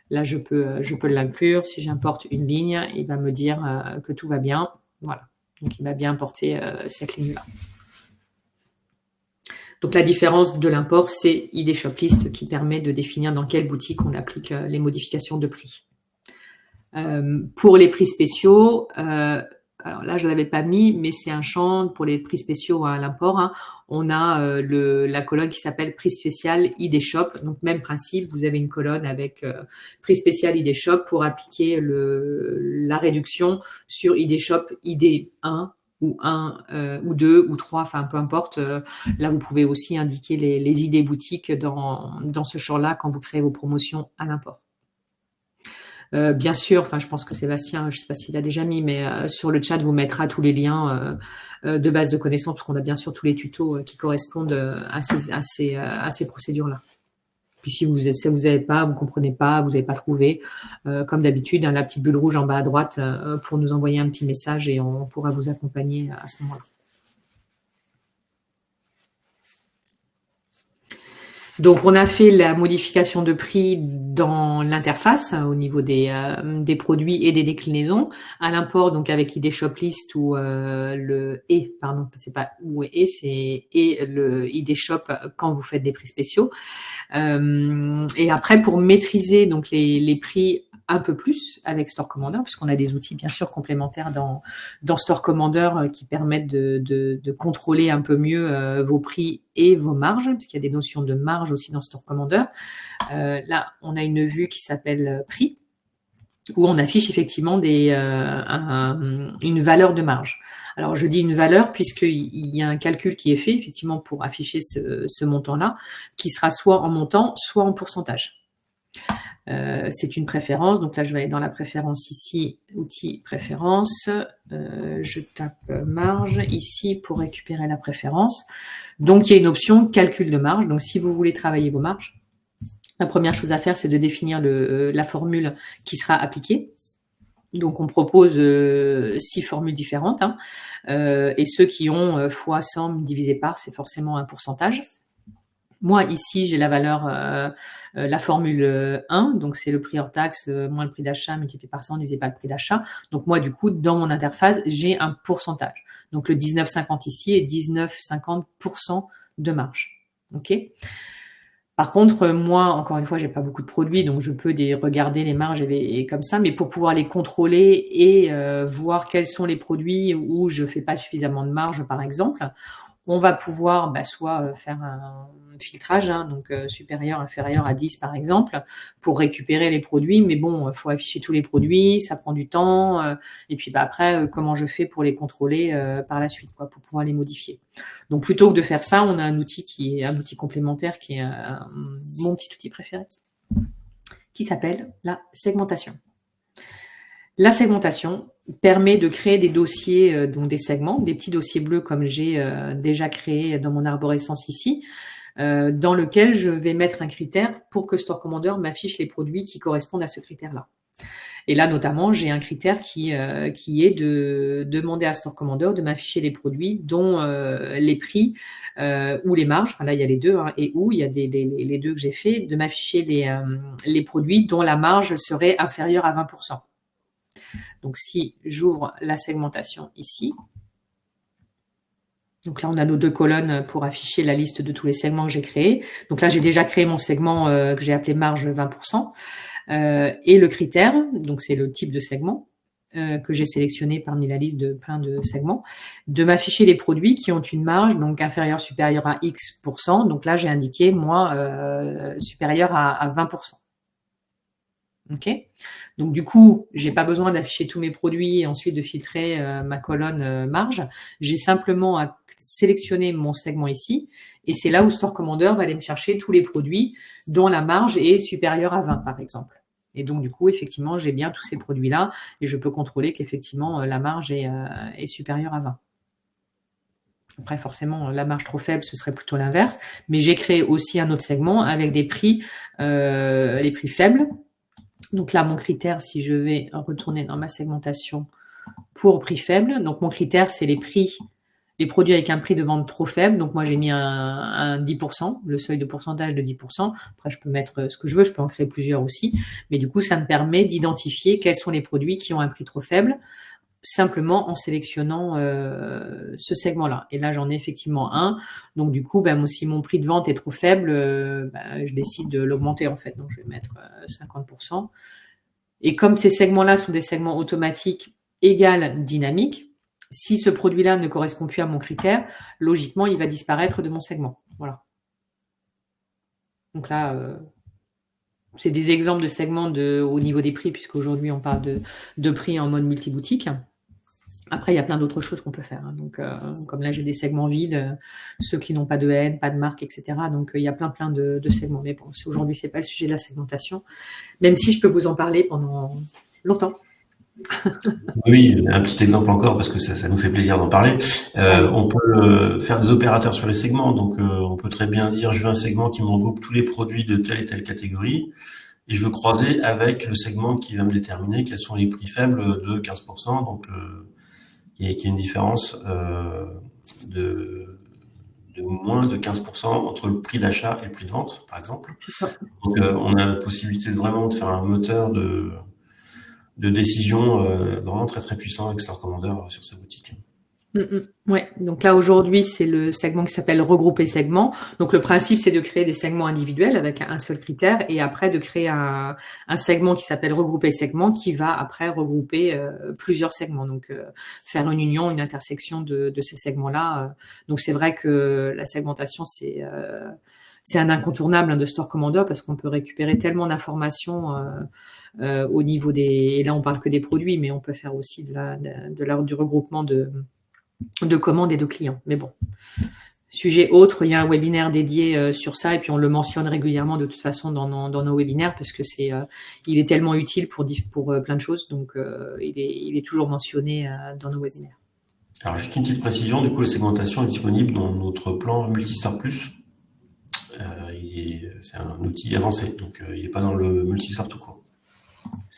là je peux l'inclure. Si j'importe une ligne, il va me dire que tout va bien. Voilà. Donc il m'a bien importé cette ligne-là. Donc la différence de l'import, c'est ID Shop List qui permet de définir dans quelle boutique on applique les modifications de prix. Pour les prix spéciaux, alors là, je ne l'avais pas mis, mais c'est un champ pour les prix spéciaux à l'import. On a la colonne qui s'appelle prix spécial ID Shop. Donc, même principe, vous avez une colonne avec prix spécial ID Shop pour appliquer la réduction sur ID Shop ID 1 ou 1 ou 2 ou 3, enfin peu importe. Là, vous pouvez aussi indiquer les idées boutiques dans ce champ-là quand vous créez vos promotions à l'import. Bien sûr, enfin, je pense que Sébastien, je ne sais pas s'il a déjà mis, mais sur le chat, vous mettra tous les liens de base de connaissances, parce qu'on a bien sûr tous les tutos qui correspondent à ces procédures-là. Puis si vous n'avez pas, vous ne comprenez pas, vous n'avez pas trouvé, comme d'habitude, la petite bulle rouge en bas à droite pour nous envoyer un petit message et on pourra vous accompagner à ce moment-là. Donc, on a fait la modification de prix dans l'interface au niveau des produits et des déclinaisons. À l'import, donc avec ID Shop List ou le et, pardon, c'est pas ou et, c'est et le ID Shop quand vous faites des prix spéciaux. Et après, pour maîtriser donc les prix un peu plus avec Store Commander, puisqu'on a des outils bien sûr complémentaires dans Store Commander qui permettent de contrôler un peu mieux vos prix et vos marges, puisqu'il y a des notions de marge aussi dans Store Commander. Là, on a une vue qui s'appelle prix, où on affiche effectivement une valeur de marge. Alors, je dis une valeur puisqu'il y a un calcul qui est fait effectivement pour afficher ce montant-là, qui sera soit en montant, soit en pourcentage. C'est une préférence. Donc là, je vais aller dans la préférence ici, outils préférence. Je tape marge ici pour récupérer la préférence. Donc, il y a une option calcul de marge. Donc, si vous voulez travailler vos marges, la première chose à faire, c'est de définir la formule qui sera appliquée. Donc, on propose 6 formules différentes. Et ceux qui ont fois 100 divisé par, c'est forcément un pourcentage. Moi, ici, j'ai la valeur, la formule 1. Donc, c'est le prix hors taxe moins le prix d'achat multiplié par 100 divisé par le prix d'achat. Donc, moi, du coup, dans mon interface, j'ai un pourcentage. Donc, le 19,50 ici est 19,50% de marge. OK ? Par contre, moi, encore une fois, j'ai pas beaucoup de produits, donc je peux regarder les marges et comme ça, mais pour pouvoir les contrôler et voir quels sont les produits où je fais pas suffisamment de marge, par exemple, on va pouvoir soit faire un filtrage, donc supérieur, inférieur à 10 par exemple, pour récupérer les produits. Mais bon, il faut afficher tous les produits, ça prend du temps. Et puis après, comment je fais pour les contrôler par la suite, pour pouvoir les modifier. Donc plutôt que de faire ça, on a un outil complémentaire qui est mon petit outil préféré, qui s'appelle la segmentation. La segmentation permet de créer des dossiers, donc des segments, des petits dossiers bleus comme j'ai déjà créé dans mon arborescence ici, dans lequel je vais mettre un critère pour que Store Commander m'affiche les produits qui correspondent à ce critère-là. Et là, notamment, j'ai un critère qui est de demander à Store Commander de m'afficher les produits dont les prix ou les marges, enfin là, il y a les deux, et où il y a les deux que j'ai fait, de m'afficher les produits dont la marge serait inférieure à 20%. Donc, si j'ouvre la segmentation ici, donc là, on a nos 2 colonnes pour afficher la liste de tous les segments que j'ai créés. Donc là, j'ai déjà créé mon segment que j'ai appelé marge 20%. Et le critère, donc c'est le type de segment que j'ai sélectionné parmi la liste de plein de segments, de m'afficher les produits qui ont une marge donc inférieure, supérieure à X%. Donc là, j'ai indiqué, moi, supérieure à 20%. OK ? Donc, du coup, j'ai pas besoin d'afficher tous mes produits et ensuite de filtrer ma colonne marge. J'ai simplement à sélectionner mon segment ici et c'est là où Store Commander va aller me chercher tous les produits dont la marge est supérieure à 20, par exemple. Et donc, du coup, effectivement, j'ai bien tous ces produits-là et je peux contrôler qu'effectivement, la marge est supérieure à 20. Après, forcément, la marge trop faible, ce serait plutôt l'inverse. Mais j'ai créé aussi un autre segment avec des prix, les prix faibles. Donc là, mon critère, si je vais retourner dans ma segmentation pour prix faible, donc mon critère, c'est les produits avec un prix de vente trop faible. Donc moi, j'ai mis un 10%, le seuil de pourcentage de 10%. Après, je peux mettre ce que je veux, je peux en créer plusieurs aussi. Mais du coup, ça me permet d'identifier quels sont les produits qui ont un prix trop faible, simplement en sélectionnant ce segment-là. Et là, j'en ai effectivement un. Donc, du coup, si mon prix de vente est trop faible, je décide de l'augmenter, en fait. Donc, je vais mettre 50%. Et comme ces segments-là sont des segments automatiques égales dynamiques, si ce produit-là ne correspond plus à mon critère, logiquement, il va disparaître de mon segment. Voilà. Donc là, c'est des exemples de segments au niveau des prix, puisqu'aujourd'hui, on parle de prix en mode multiboutique. Après, il y a plein d'autres choses qu'on peut faire. Donc, comme là, j'ai des segments vides, ceux qui n'ont pas de haine, pas de marque, etc. Donc, il y a plein de segments. Mais bon, aujourd'hui, c'est pas le sujet de la segmentation, même si je peux vous en parler pendant longtemps. Oui, un petit exemple encore parce que ça nous fait plaisir d'en parler. On peut faire des opérateurs sur les segments. Donc, on peut très bien dire je veux un segment qui me regroupe tous les produits de telle et telle catégorie et je veux croiser avec le segment qui va me déterminer quels sont les prix faibles de 15%. Donc, il y a une différence de moins de 15% entre le prix d'achat et le prix de vente, par exemple. C'est ça. Donc, on a la possibilité vraiment de faire un moteur de décision vraiment très très puissant avec Store Commander sur sa boutique. Ouais, donc là aujourd'hui c'est le segment qui s'appelle regrouper segments. Donc le principe c'est de créer des segments individuels avec un seul critère et après de créer un segment qui s'appelle regrouper segments qui va après regrouper plusieurs segments. Donc faire une union, une intersection de ces segments-là. Donc c'est vrai que la segmentation c'est un incontournable de Store Commander parce qu'on peut récupérer tellement d'informations au niveau des. Et là on parle que des produits, mais on peut faire aussi du regroupement de commandes et de clients. Mais bon, sujet autre, il y a un webinaire dédié sur ça et puis on le mentionne régulièrement de toute façon dans nos webinaires parce que il est tellement utile pour plein de choses, donc il est toujours mentionné dans nos webinaires. Alors juste une petite précision, du coup la segmentation est disponible dans notre plan Multistore Plus. C'est un outil avancé, donc il n'est pas dans le Multistore tout court.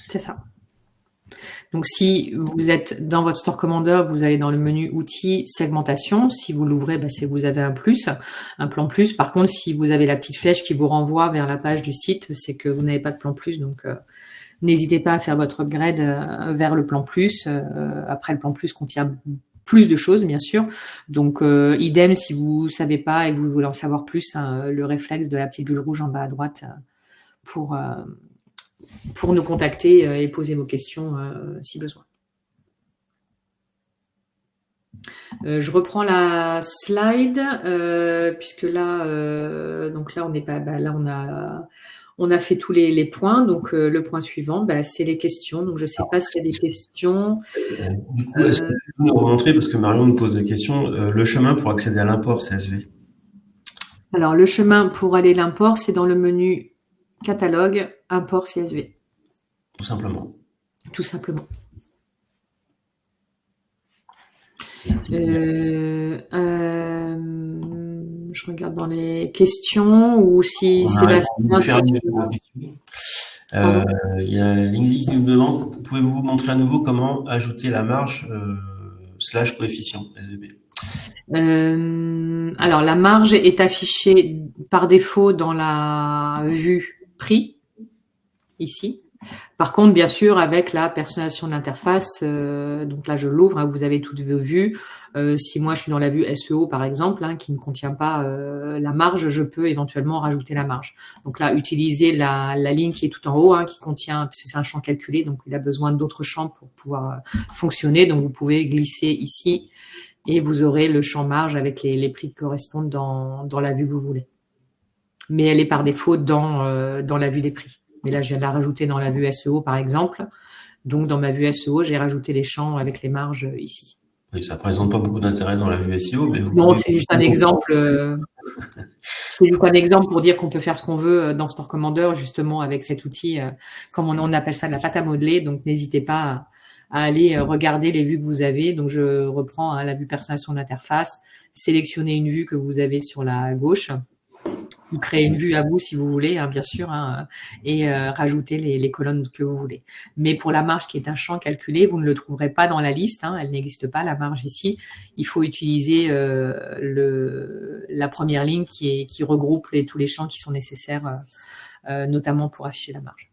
C'est ça. Donc, si vous êtes dans votre Store Commander, vous allez dans le menu outils segmentation. Si vous l'ouvrez, c'est que vous avez un plan plus. Par contre, si vous avez la petite flèche qui vous renvoie vers la page du site, c'est que vous n'avez pas de plan plus. Donc, n'hésitez pas à faire votre upgrade vers le plan plus. Après, le plan plus contient plus de choses, bien sûr. Donc, idem, si vous savez pas et que vous voulez en savoir plus, le réflexe de la petite bulle rouge en bas à droite pour nous contacter et poser vos questions si besoin. Je reprends la slide puisque là, donc là on n'est pas, là on a fait tous les points. Donc le point suivant, c'est les questions. Donc je ne sais pas s'il y a des questions. Du coup, est-ce que tu peux nous remontrer, parce que Marion nous pose la question, le chemin pour accéder à l'import CSV? Alors le chemin pour aller à l'import, c'est dans le menu catalogue, import CSV. Tout simplement. Tout simplement. Je regarde dans les questions ou si Sébastien. Il y a Lingzi qui nous demande, pouvez-vous montrer à nouveau comment ajouter la marge / coefficient SVB? Alors la marge est affichée par défaut dans la vue prix, ici. Par contre, bien sûr, avec la personnalisation de l'interface, donc là je l'ouvre, vous avez toutes vos vues. Si moi je suis dans la vue SEO par exemple, qui ne contient pas la marge, je peux éventuellement rajouter la marge. Donc là, utiliser la ligne qui est tout en haut, qui contient, parce que c'est un champ calculé, donc il a besoin d'autres champs pour pouvoir fonctionner. Donc vous pouvez glisser ici et vous aurez le champ marge avec les prix qui correspondent dans la vue que vous voulez. Mais elle est par défaut dans la vue des prix. Mais là, je viens de la rajouter dans la vue SEO, par exemple. Donc, dans ma vue SEO, j'ai rajouté les champs avec les marges ici. Oui, ça ne présente pas beaucoup d'intérêt dans la vue SEO, mais non, c'est juste un exemple. C'est juste un exemple pour dire qu'on peut faire ce qu'on veut dans Store Commander, justement, avec cet outil, comme on appelle ça, de la pâte à modeler. Donc, n'hésitez pas à aller regarder les vues que vous avez. Donc, je reprends la vue personnalisation d'interface. Sélectionnez une vue que vous avez sur la gauche. Vous créez une vue à vous si vous voulez, bien sûr, et rajoutez les colonnes que vous voulez. Mais pour la marge qui est un champ calculé, vous ne le trouverez pas dans la liste. Elle n'existe pas, la marge ici. Il faut utiliser la première ligne qui regroupe tous les champs qui sont nécessaires, notamment pour afficher la marge.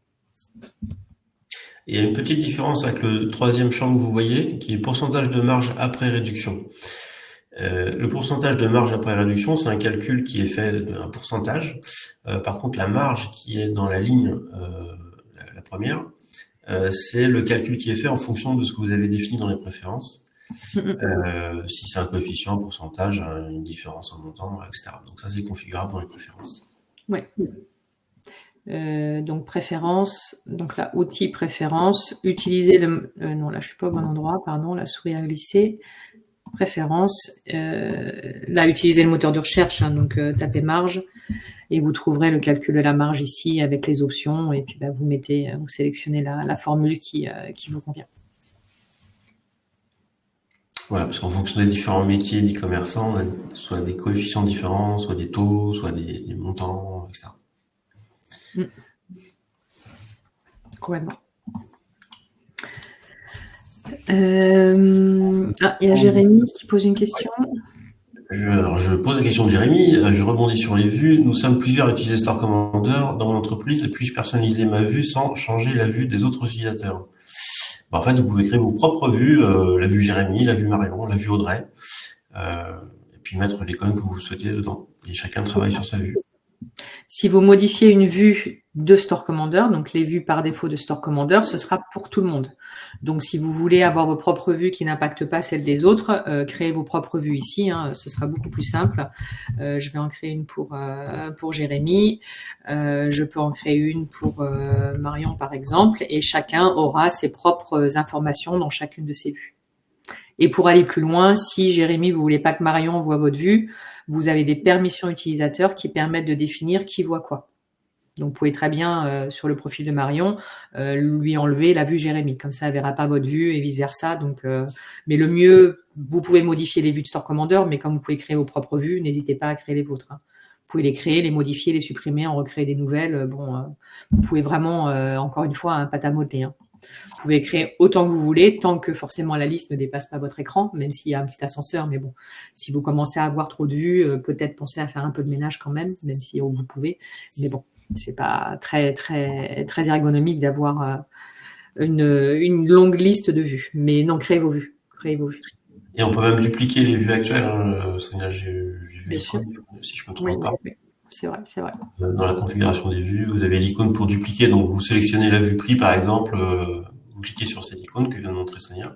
Il y a une petite différence avec le troisième champ que vous voyez, qui est pourcentage de marge après réduction. Le pourcentage de marge après réduction, c'est un calcul qui est fait d'un pourcentage. Par contre, la marge qui est dans la ligne, la première, c'est le calcul qui est fait en fonction de ce que vous avez défini dans les préférences. Si c'est un coefficient, un pourcentage, une différence en montant, etc. Donc ça, c'est configurable dans les préférences. Ouais. Donc préférences, donc là, outil préférences, utiliser le... non, là, je suis pas au bon endroit, pardon, la souris a glissé. Préférences, là utilisez le moteur de recherche, donc tapez marge et vous trouverez le calcul de la marge ici avec les options et puis vous sélectionnez la formule qui vous convient. Voilà, parce qu'en fonction des différents métiers d'e-commerçants, on a soit des coefficients différents, soit des taux, soit des montants, etc. Complètement. Il y a Jérémy qui pose une question. Je pose la question de Jérémy, je rebondis sur les vues. Nous sommes plusieurs à utiliser Store Commander dans mon entreprise. Puis-je personnaliser ma vue sans changer la vue des autres utilisateurs? En fait, vous pouvez créer vos propres vues, la vue Jérémy, la vue Marion, la vue Audrey, et puis mettre l'icône que vous souhaitez dedans. Et chacun travaille sur sa vue. Si vous modifiez une vue de Store Commander, donc les vues par défaut de Store Commander, ce sera pour tout le monde. Donc, si vous voulez avoir vos propres vues qui n'impactent pas celles des autres, créez vos propres vues ici. Ce sera beaucoup plus simple. Je vais en créer une pour Jérémy. Je peux en créer une pour Marion, par exemple. Et chacun aura ses propres informations dans chacune de ses vues. Et pour aller plus loin, si Jérémy, vous voulez pas que Marion voit votre vue, vous avez des permissions utilisateurs qui permettent de définir qui voit quoi. Donc, vous pouvez très bien, sur le profil de Marion, lui enlever la vue Jérémy. Comme ça, elle verra pas votre vue et vice-versa. Donc, mais le mieux, vous pouvez modifier les vues de Store Commander, mais comme vous pouvez créer vos propres vues, n'hésitez pas à créer les vôtres. Vous pouvez les créer, les modifier, les supprimer, en recréer des nouvelles. Vous pouvez vraiment, encore une fois, pâte à modeler. Vous pouvez créer autant que vous voulez, tant que forcément la liste ne dépasse pas votre écran, même s'il y a un petit ascenseur. Mais bon, si vous commencez à avoir trop de vues, peut-être pensez à faire un peu de ménage quand même si vous pouvez. Mais bon, c'est pas très très très ergonomique d'avoir une longue liste de vues. Mais non, créez vos vues. Et on peut même dupliquer les vues actuelles. Sonia, j'ai vu Bien sûr. si je me trompe pas. Oui. C'est vrai. Dans la configuration des vues, vous avez l'icône pour dupliquer. Donc, vous sélectionnez la vue prix, par exemple. Vous cliquez sur cette icône que vient de montrer Sonia.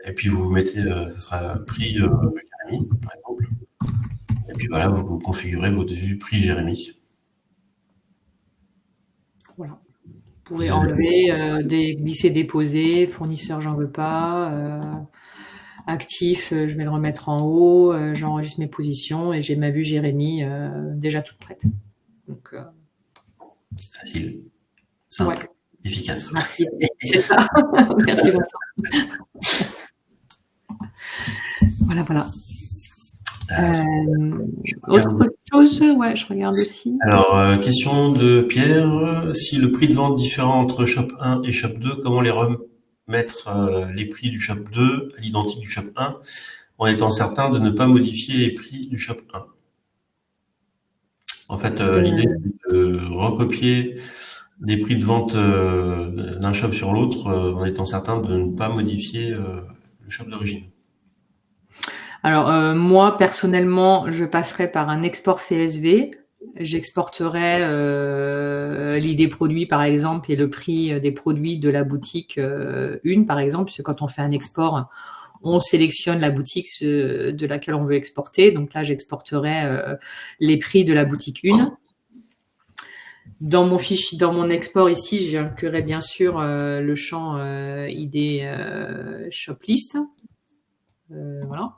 Et puis, vous mettez, ce sera prix Jérémy, par exemple. Et puis, voilà, vous configurez votre vue prix Jérémy. Voilà. Vous pouvez enlever, glisser, déposer, fournisseur, j'en veux pas. Actif, je vais le remettre en haut, j'enregistre mes positions et j'ai ma vue Jérémy déjà toute prête. Donc, facile, simple, efficace. Merci, c'est ça. Merci Vincent. Voilà. Autre chose, je regarde aussi. Alors, question de Pierre. Si le prix de vente différent entre Shop 1 et Shop 2, comment les remettre les prix du Shop 2 à l'identique du Shop 1 en étant certain de ne pas modifier les prix du Shop 1? En fait, l'idée, c'est de recopier des prix de vente d'un shop sur l'autre en étant certain de ne pas modifier le shop d'origine. Alors, moi, personnellement, je passerai par un export CSV. J'exporterai l'idée produit, par exemple, et le prix des produits de la boutique 1, par exemple, parce que quand on fait un export, on sélectionne la boutique de laquelle on veut exporter. Donc là, j'exporterai les prix de la boutique 1. Dans mon fichier, dans mon export ici, j'inclurai bien sûr le champ ID shop list, voilà,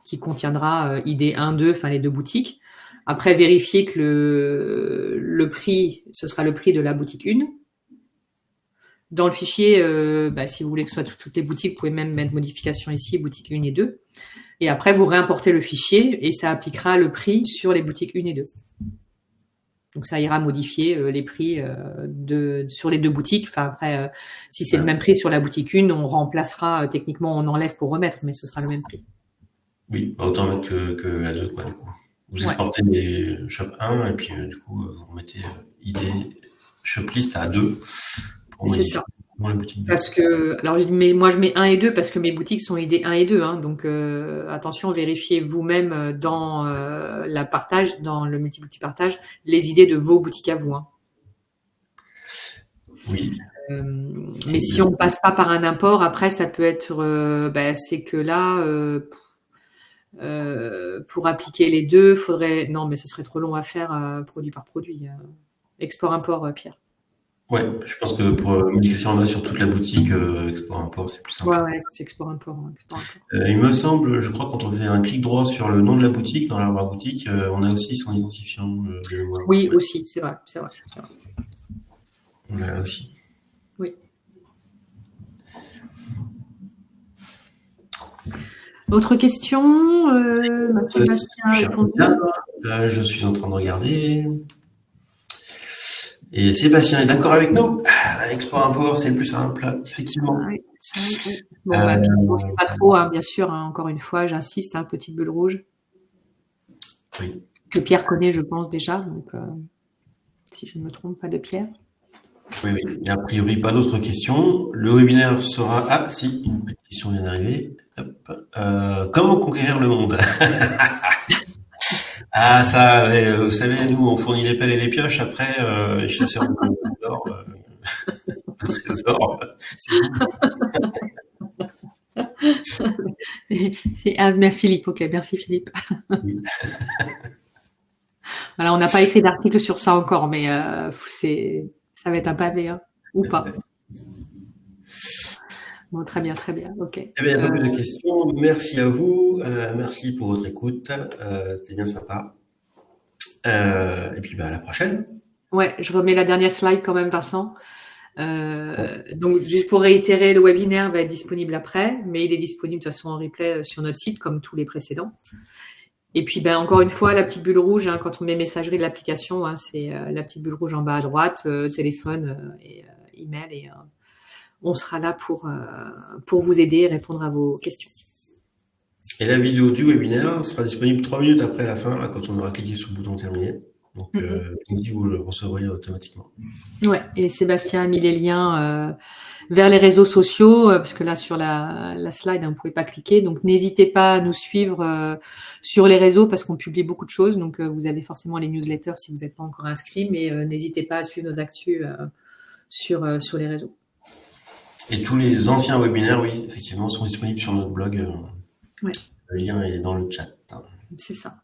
qui contiendra ID 1, 2, enfin les deux boutiques. Après, vérifier que le prix, ce sera le prix de la boutique 1. Dans le fichier, si vous voulez que ce soit toutes les boutiques, vous pouvez même mettre modification ici, boutique 1 et 2. Et après, vous réimportez le fichier et ça appliquera le prix sur les boutiques 1 et 2. Donc, ça ira modifier les prix sur les deux boutiques. Enfin, après, si c'est le même prix sur la boutique 1, on remplacera, techniquement, on enlève pour remettre, mais ce sera le même prix. Oui, autant mettre que à 2, quoi, du coup. Vous exportez les shop 1 et puis, du coup, vous remettez ID shop list à 2. C'est ça. Parce que, alors moi je mets 1 et 2 parce que mes boutiques sont ID 1 et 2. Donc attention, vérifiez vous-même dans la partage, dans le multi-boutique partage, les idées de vos boutiques à vous. Oui. Mais si on passe pas par un import, après ça peut être, c'est que là, pour appliquer les deux, faudrait, non mais ce serait trop long à faire produit par produit. Export-import, Pierre. Ouais, je pense que pour modification sur toute la boutique, export-import, c'est plus simple. Ouais, c'est export-import. Il me semble, je crois, quand on fait un clic droit sur le nom de la boutique, dans la barre boutique, on a aussi son identifiant de mémoire. Oui, aussi, c'est vrai. On l'a aussi. Oui. Autre question, Sébastien a répondu. Je suis en train de regarder. Et Sébastien est d'accord avec nous. Export-import, c'est le plus simple, effectivement. Oui, c'est vrai. Bon, c'est pas trop, bien sûr. Encore une fois, j'insiste, petite bulle rouge. Oui. Que Pierre connaît, je pense déjà. Donc, si je ne me trompe pas de Pierre. Oui, oui. A priori, pas d'autres questions. Le webinaire sera... Ah, si, une petite question vient d'arriver. Comment conquérir le monde? Ah, ça, ouais, vous savez, nous, on fournit les pelles et les pioches. Après, les chasseurs d'or, de trésors, c'est vous. Merci Philippe, ok, merci Philippe. Oui. Voilà, on n'a pas écrit d'article sur ça encore, mais ça va être un pavé, hein, ou pas. Bon, très bien, ok. Eh bien, il n'y a pas plus de questions. Merci à vous. Merci pour votre écoute. C'était bien sympa. Et puis, à la prochaine. Ouais, je remets la dernière slide quand même, Vincent. Donc, juste pour réitérer, le webinaire va être disponible après, mais il est disponible de toute façon en replay sur notre site, comme tous les précédents. Et puis, encore une fois, la petite bulle rouge, hein, quand on met messagerie de l'application, hein, c'est la petite bulle rouge en bas à droite, téléphone et email, et on sera là pour vous aider et répondre à vos questions. Et la vidéo du webinaire sera disponible 3 minutes après la fin, là, quand on aura cliqué sur le bouton terminer. Donc, vous le recevrez automatiquement. Ouais, et Sébastien a mis les liens vers les réseaux sociaux, parce que là, sur la slide, on ne pouvait pas cliquer. Donc, n'hésitez pas à nous suivre sur les réseaux, parce qu'on publie beaucoup de choses. Donc, vous avez forcément les newsletters si vous n'êtes pas encore inscrit, mais n'hésitez pas à suivre nos actus sur les réseaux. Et tous les anciens webinaires, oui, effectivement, sont disponibles sur notre blog. Ouais. Le lien est dans le chat. C'est ça.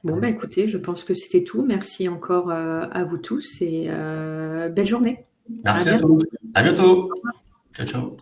Bon, écoutez, je pense que c'était tout. Merci encore à vous tous et belle journée. Merci à tous. À bientôt. Ciao, ciao.